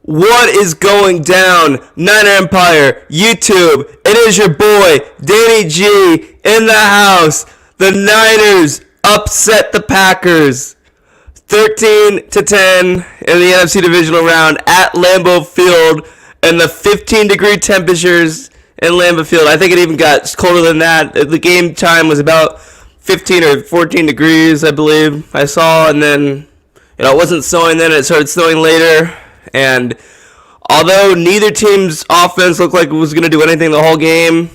What is going down, Niner Empire, YouTube? It is your boy, Danny G, in the house. The Niners upset the Packers 13-10 in the NFC Divisional round at Lambeau Field, and the 15-degree temperatures in Lambeau Field. I think it even got colder than that. The game time was about 15 or 14 degrees, I believe, I saw, and then it wasn't snowing then, it started snowing later. And although neither team's offense looked like it was going to do anything the whole game,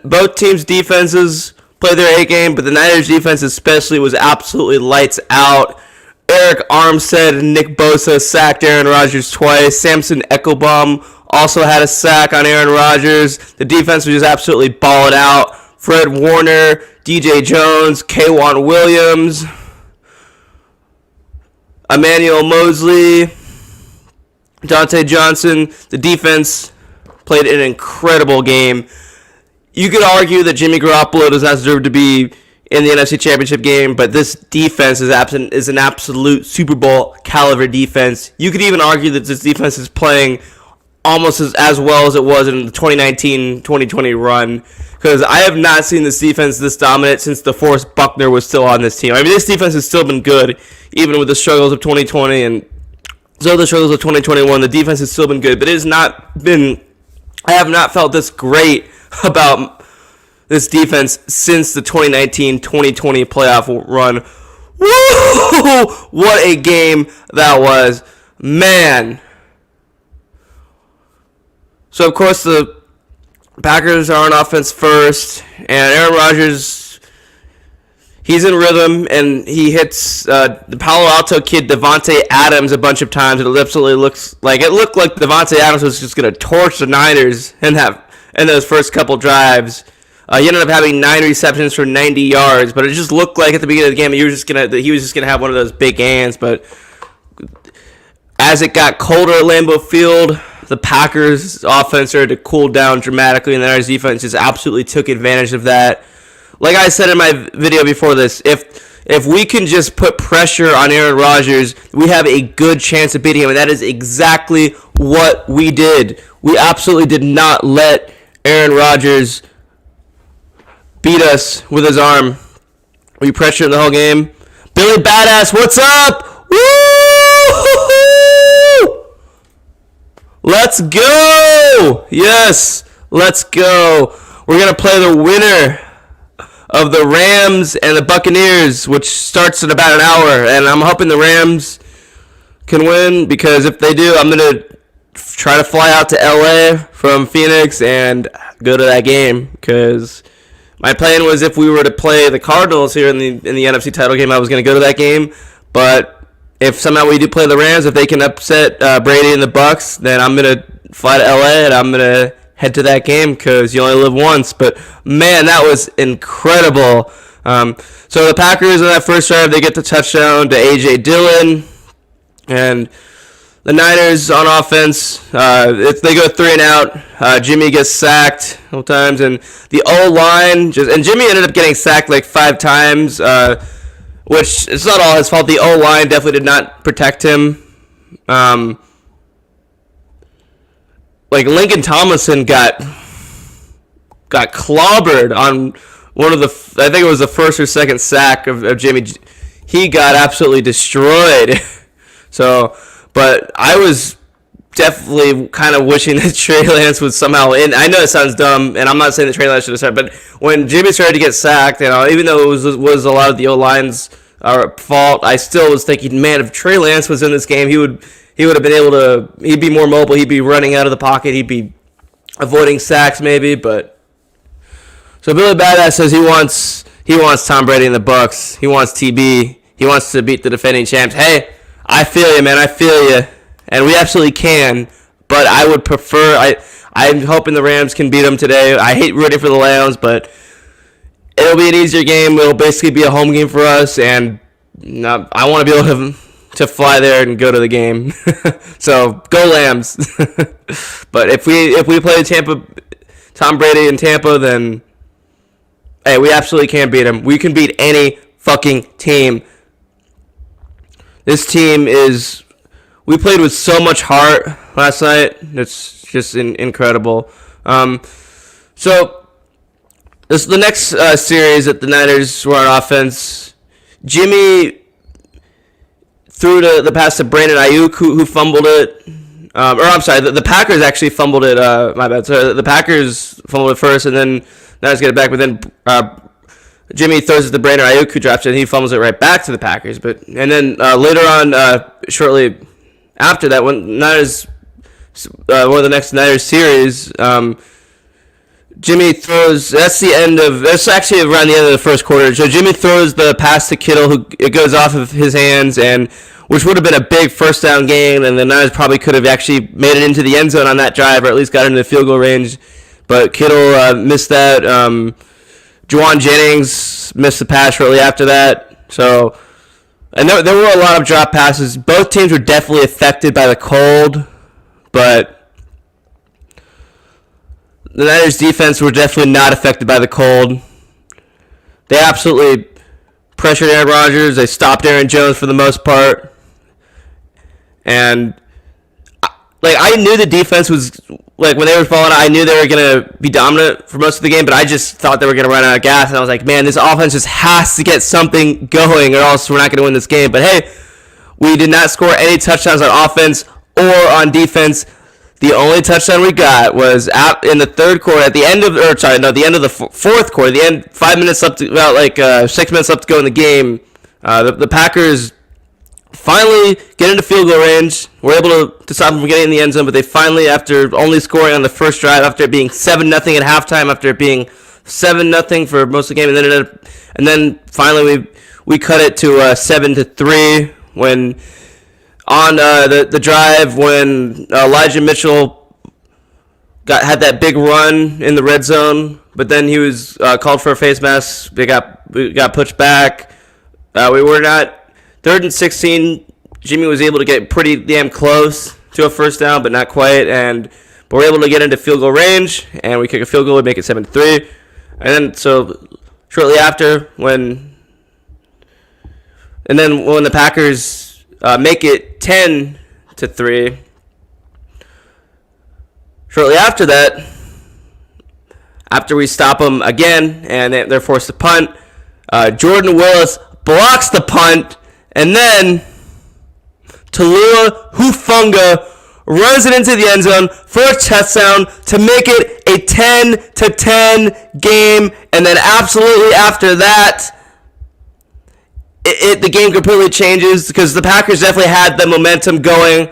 both teams' defenses played their A game, but the Niners' defense especially was absolutely lights out. Eric Armstead and Nick Bosa sacked Aaron Rodgers twice. Samson Echobaum also had a sack on Aaron Rodgers. The defense was just absolutely balling out. Fred Warner, DJ Jones, K'Wan Williams, Emmanuel Mosley, Dante Johnson. The defense played an incredible game. You could argue that Jimmy Garoppolo does not deserve to be in the NFC Championship game, but this defense is an absolute Super Bowl caliber defense. You could even argue that this defense is playing almost as well as it was in the 2019-2020 run, because I have not seen this defense this dominant since DeForest Buckner was still on this team. I mean, this defense has still been good, even with the struggles of 2020 and so the struggles of 2021. The defense has still been good, but it has not been. I have not felt this great about this defense since the 2019-2020 playoff run. Woo! What a game that was, man. So, of course, the Packers are on offense first, and Aaron Rodgers, he's in rhythm, and he hits the Palo Alto kid, Devontae Adams, a bunch of times. It absolutely looked like Devontae Adams was just going to torch the Niners in those first couple drives. He ended up having 9 receptions for 90 yards, but it just looked like at the beginning of the game he was just going to have one of those big hands. But as it got colder at Lambeau Field, the Packers' offense started to cool down dramatically, and the Niners' defense just absolutely took advantage of that. Like I said in my video before this, if we can just put pressure on Aaron Rodgers, we have a good chance of beating him, and that is exactly what we did. We absolutely did not let Aaron Rodgers beat us with his arm. We pressured him the whole game. Billy Badass, what's up? Woo! Let's go! Yes, let's go. We're going to play the winner of the Rams and the Buccaneers, which starts in about an hour. And I'm hoping the Rams can win, because if they do, I'm going to try to fly out to LA from Phoenix and go to that game. Because my plan was, if we were to play the Cardinals here in the NFC title game, I was going to go to that game. But if somehow we do play the Rams, if they can upset Brady and the Bucks, then I'm going to fly to LA and I'm going to head to that game, because you only live once. But, man, that was incredible. So the Packers in that first drive, they get the touchdown to A.J. Dillon. And the Niners on offense, they go 3 and out. Jimmy gets sacked a couple times. And the O-line, and Jimmy ended up getting sacked like 5 times, which it's not all his fault. The O-line definitely did not protect him. Like Lincoln Tomlinson got clobbered on one of the, I think it was the first or second sack of Jimmy. He got absolutely destroyed. So, but I was definitely kind of wishing that Trey Lance would somehow end. I know it sounds dumb, and I'm not saying that Trey Lance should have started, but when Jimmy started to get sacked, even though it was a lot of the O-line's fault, I still was thinking, man, if Trey Lance was in this game, he would have been able to, he'd be more mobile, he'd be running out of the pocket, he'd be avoiding sacks maybe. But so Billy Badass says he wants Tom Brady and the Bucks. He wants TB. He wants to beat the defending champs. Hey, I feel you, man. I feel you. And we absolutely can, but I would prefer, I'm hoping the Rams can beat them today. I hate rooting for the Lions, but it'll be an easier game. It'll basically be a home game for us, and I want to be able to fly there and go to the game. So go Lambs. But if we play Tom Brady in Tampa, then hey, we absolutely can beat him. We can beat any fucking team. This team is we played with so much heart last night. It's just incredible. So this the next series that the Niners were on offense. Jimmy threw the pass to Brandon Ayuk, who fumbled it. Or I'm sorry, the Packers actually fumbled it. My bad. So the Packers fumbled it first, and then Niners get it back. But then Jimmy throws it to Brandon Ayuk, who drops it, and he fumbles it right back to the Packers. And then later on, shortly after that, when Niners, one of the next Niners series, Jimmy throws. That's actually around the end of the first quarter. So Jimmy throws the pass to Kittle, who it goes off of his hands, and which would have been a big first down gain, and the Niners probably could have actually made it into the end zone on that drive, or at least got into the field goal range. But Kittle missed that. Juwan Jennings missed the pass shortly after that. So, and there were a lot of drop passes. Both teams were definitely affected by the cold, but the Niners defense were definitely not affected by the cold. They absolutely pressured Aaron Rodgers. They stopped Aaron Jones for the most part. And I knew the defense was, when they were falling out, I knew they were going to be dominant for most of the game, but I just thought they were going to run out of gas. And I was like, man, this offense just has to get something going or else we're not going to win this game. But hey, we did not score any touchdowns on offense or on defense. The only touchdown we got was in the third quarter, the end of the fourth quarter, 5 minutes left, about 6 minutes left to go in the game. The Packers finally get into field goal range. We're able to stop them from getting in the end zone, but they finally, after only scoring on the first drive, after it being 7-0 at halftime, after it being 7-0 for most of the game, and then finally we cut it to 7-3 when on the drive when Elijah Mitchell had that big run in the red zone, but then he was called for a face mask. We got pushed back. We were not 3rd and 16. Jimmy was able to get pretty damn close to a first down, but not quite. But we're able to get into field goal range, and we kick a field goal and make it 7-3. And then so shortly after, when the Packers make it 10-3. Shortly after that, after we stop them again and they're forced to punt, Jordan Willis blocks the punt, and then Talua Hufanga runs it into the end zone for a touchdown to make it a 10-10 game. And then absolutely after that, the game completely changes because the Packers definitely had the momentum going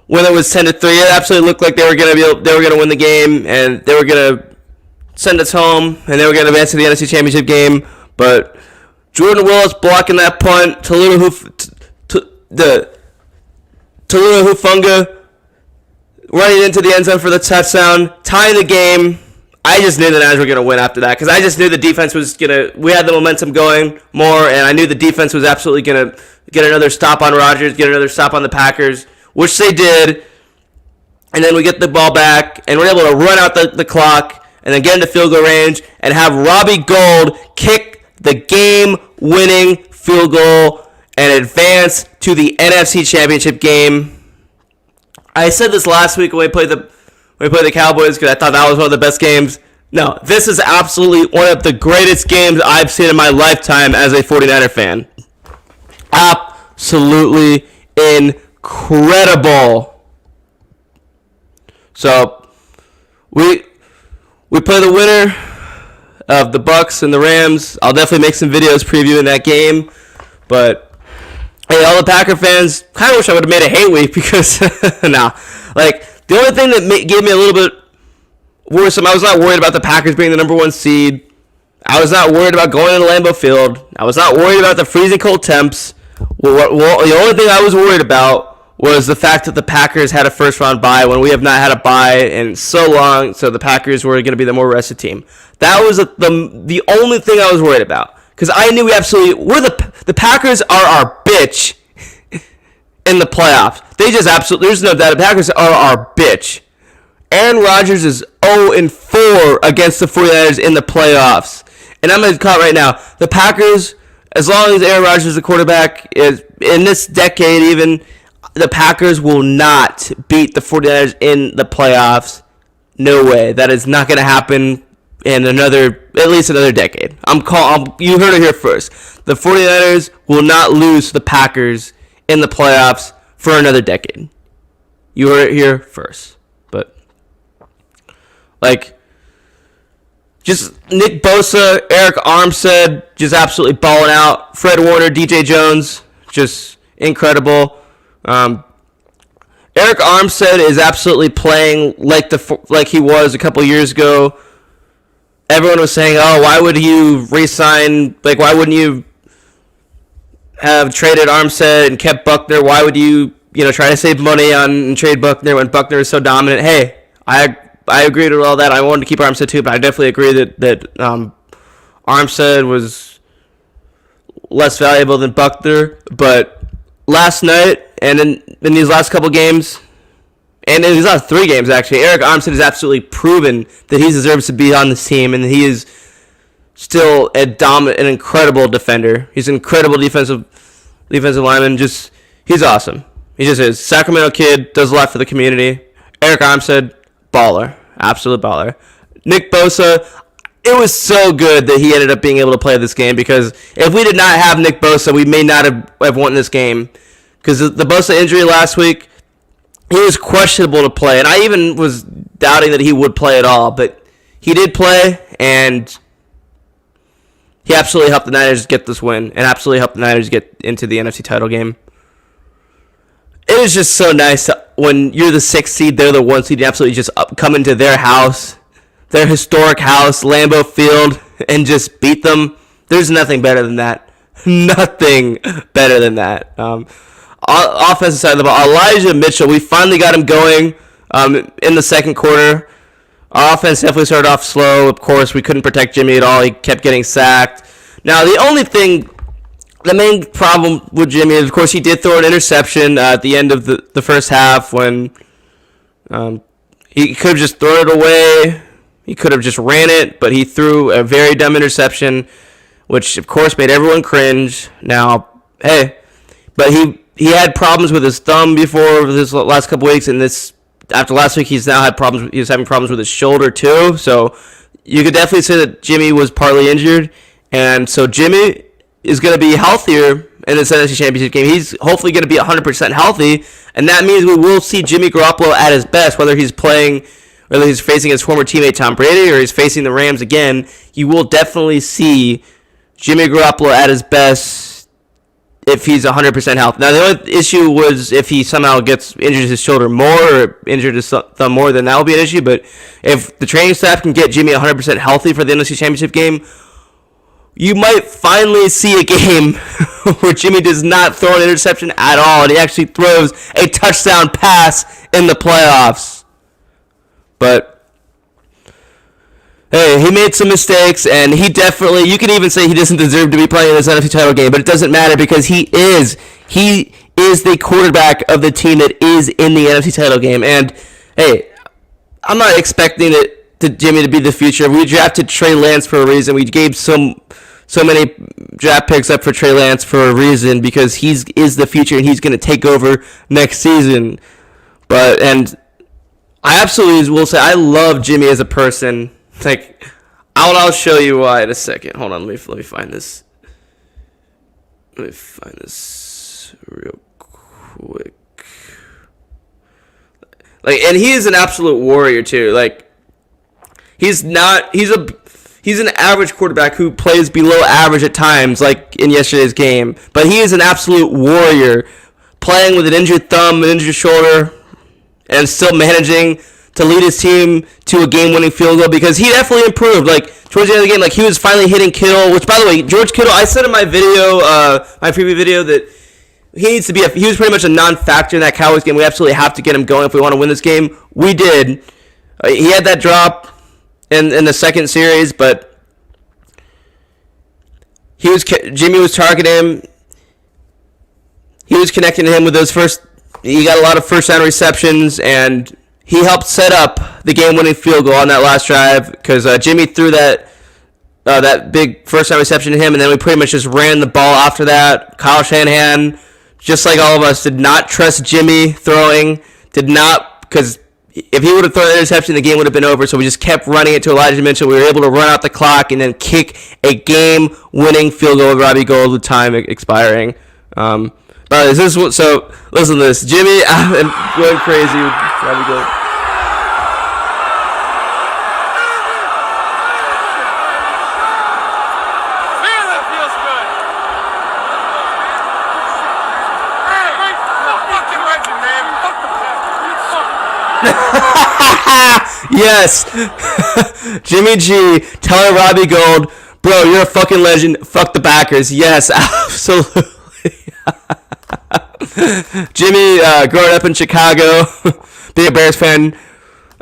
when it was 10-3. It absolutely looked like they were going to win the game, and they were going to send us home, and they were going to advance to the NFC Championship game. But Jordan Willis blocking that punt, Talua Hufanga running into the end zone for the touchdown, tying the game. I just knew the Niners were going to win after that because I just knew the defense was going to – we had the momentum going more, and I knew the defense was absolutely going to get another stop on Rodgers, get another stop on the Packers, which they did. And then we get the ball back, and we're able to run out the clock and then get into field goal range and have Robbie Gould kick the game-winning field goal and advance to the NFC Championship game. I said this last week when we played the Cowboys because I thought that was one of the best games. No, this is absolutely one of the greatest games I've seen in my lifetime as a 49er fan. Absolutely incredible. So, we play the winner of the Bucs and the Rams. I'll definitely make some videos previewing that game. But hey, all the Packer fans, kind of wish I would have made a hate week because, the only thing that gave me a little bit worrisome, I was not worried about the Packers being the number 1 seed. I was not worried about going to Lambeau Field. I was not worried about the freezing cold temps. Well, the only thing I was worried about was the fact that the Packers had a first-round bye when we have not had a bye in so long, so the Packers were going to be the more rested team. That was the only thing I was worried about. Because I knew the Packers are our bitch in the playoffs. There's no doubt, the Packers are our bitch. Aaron Rodgers is 0-4 against the 49ers in the playoffs. And I'm going to call it right now. The Packers, as long as Aaron Rodgers is the quarterback, is in this decade even, the Packers will not beat the 49ers in the playoffs. No way. That is not going to happen in at least another decade. You heard it here first. The 49ers will not lose to the Packers in the playoffs for another decade. You heard it here first. But, just Nick Bosa, Eric Armstead, just absolutely balling out. Fred Warner, DJ Jones, just incredible. Eric Armstead is absolutely playing like he was a couple years ago. Everyone was saying, "Oh, why would you re-sign? Why wouldn't you have traded Armstead and kept Buckner? Why would you, try to save money on trade Buckner when Buckner is so dominant?" Hey, I agreed with all that. I wanted to keep Armstead too, but I definitely agree that Armstead was less valuable than Buckner. But last night and in these last couple games, and in these last 3 games actually, Eric Armstead has absolutely proven that he deserves to be on this team, and he is still an incredible defender. He's an incredible defensive lineman. He's awesome. He just is. Sacramento kid, does a lot for the community. Eric Armstead, baller. Absolute baller. Nick Bosa, it was so good that he ended up being able to play this game, because if we did not have Nick Bosa, we may not have won this game. Because the Bosa injury last week, he was questionable to play. And I even was doubting that he would play at all. But he did play, and he absolutely helped the Niners get this win, and absolutely helped the Niners get into the NFC title game. It is just so nice when you're the 6th seed, they're the 1 seed, you absolutely just come into their house, their historic house, Lambeau Field, and just beat them. There's nothing better than that. Nothing better than that. Offensive side of the ball, Elijah Mitchell, we finally got him going in the second quarter. Our offense definitely started off slow. Of course, we couldn't protect Jimmy at all. He kept getting sacked. Now, the main problem with Jimmy is, of course, he did throw an interception at the end of the first half when he could have just thrown it away. He could have just ran it, but he threw a very dumb interception, which, of course, made everyone cringe. Now, hey, but he had problems with his thumb before this last couple weeks, and after last week, he's now had problems. He was having problems with his shoulder too. So you could definitely say that Jimmy was partly injured, and so Jimmy is going to be healthier in this NFC Championship game. He's hopefully going to be 100% healthy, and that means we will see Jimmy Garoppolo at his best, whether he's facing his former teammate Tom Brady or he's facing the Rams again. You will definitely see Jimmy Garoppolo at his best if he's 100% healthy. Now, the only issue was if he somehow injures his shoulder more or injured his thumb more, then that will be an issue. But if the training staff can get Jimmy 100% healthy for the NFC Championship game, you might finally see a game where Jimmy does not throw an interception at all, and he actually throws a touchdown pass in the playoffs. But hey, he made some mistakes, and you can even say he doesn't deserve to be playing in this NFC title game, but it doesn't matter because he is the quarterback of the team that is in the NFC title game. And hey, I'm not expecting Jimmy to be the future. We drafted Trey Lance for a reason. We gave so many draft picks up for Trey Lance for a reason, because he is the future and he's going to take over next season. And I absolutely will say I love Jimmy as a person. I'll show you why in a second. Hold on, let me find this. Let me find this real quick. And he is an absolute warrior too. He's an average quarterback who plays below average at times, like in yesterday's game. But he is an absolute warrior, playing with an injured thumb, an injured shoulder, and still managing to lead his team to a game-winning field goal, because he definitely improved. Towards the end of the game, he was finally hitting Kittle, which, by the way, George Kittle, I said in my video, my preview video, that he was pretty much a non-factor in that Cowboys game. We absolutely have to get him going if we want to win this game. We did. He had that drop in the second series, but Jimmy was targeting him. He was connecting to him with he got a lot of first-down receptions, and he helped set up the game-winning field goal on that last drive, because Jimmy threw that big first-down reception to him, and then we pretty much just ran the ball after that. Kyle Shanahan just like all of us, did not trust Jimmy throwing, because if he would have thrown an interception, the game would have been over. So we just kept running it to Elijah Mitchell. We were able to run out the clock and then kick a game-winning field goal with Robbie Gould with time expiring. But listen to this. Jimmy, I'm going crazy with Robbie Gould. Yes. Jimmy G telling Robbie Gould, bro, you're a fucking legend. Fuck the Packers. Yes, absolutely. Jimmy, growing up in Chicago, being a Bears fan,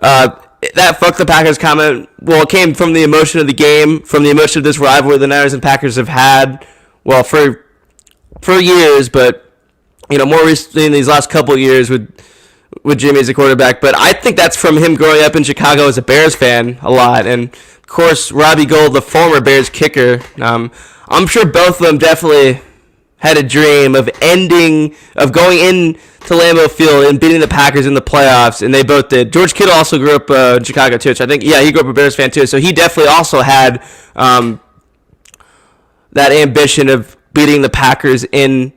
that fuck the Packers comment, well, it came from the emotion of the game, from the emotion of this rivalry the Niners and Packers have had, well, for years, but, more recently in these last couple of years with Jimmy as a quarterback. But I think that's from him growing up in Chicago as a Bears fan a lot. And, of course, Robbie Gould, the former Bears kicker, I'm sure both of them definitely had a dream of going in to Lambeau Field and beating the Packers in the playoffs, and they both did. George Kittle also grew up in Chicago, too, so I think, he grew up a Bears fan, too. So he definitely also had that ambition of beating the Packers in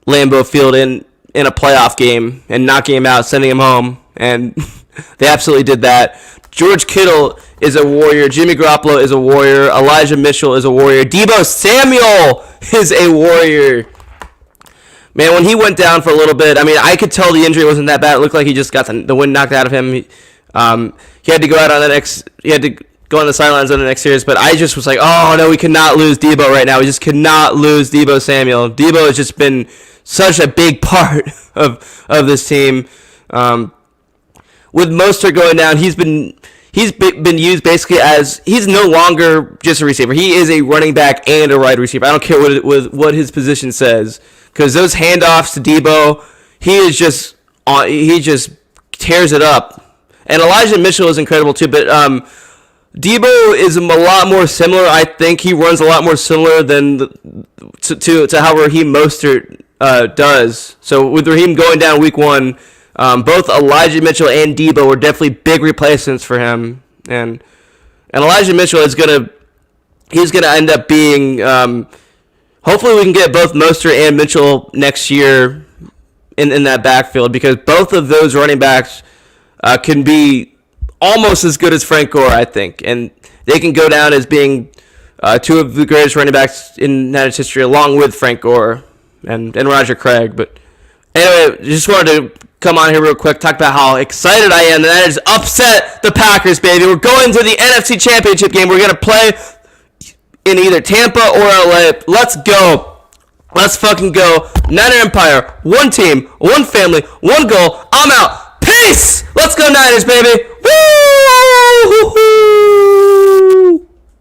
Lambeau Field in a playoff game and knocking him out, sending him home, and they absolutely did that. George Kittle is a warrior. Jimmy Garoppolo is a warrior. Elijah Mitchell is a warrior. Deebo Samuel is a warrior. Man, when he went down for a little bit, I could tell the injury wasn't that bad. It looked like he just got the wind knocked out of him. He had to go out on he had to go on the sidelines on the next series, but I just was like, oh no, we cannot lose Deebo right now. We just cannot lose Deebo Samuel. Deebo has just been such a big part of this team. With Mostert going down, he's been used basically as, he's no longer just a receiver. He is a running back and a wide receiver. I don't care what his position says, because those handoffs to Deebo, he just tears it up. And Elijah Mitchell is incredible too, but Deebo is a lot more similar. I think he runs a lot more similar than to how Raheem Mostert does. So with Raheem going down week 1, both Elijah Mitchell and Deebo were definitely big replacements for him, and Elijah Mitchell he's gonna end up being. Hopefully, we can get both Mostert and Mitchell next year in that backfield, because both of those running backs can be almost as good as Frank Gore, I think, and they can go down as being two of the greatest running backs in Niners history, along with Frank Gore and Roger Craig. But anyway, just wanted to come on here real quick, talk about how excited I am. The Niners upset the Packers, baby. We're going to the NFC Championship game. We're going to play in either Tampa or LA. Let's go. Let's fucking go. Niner Empire. One team, one family, one goal. I'm out. Peace. Let's go Niners, baby. Woo!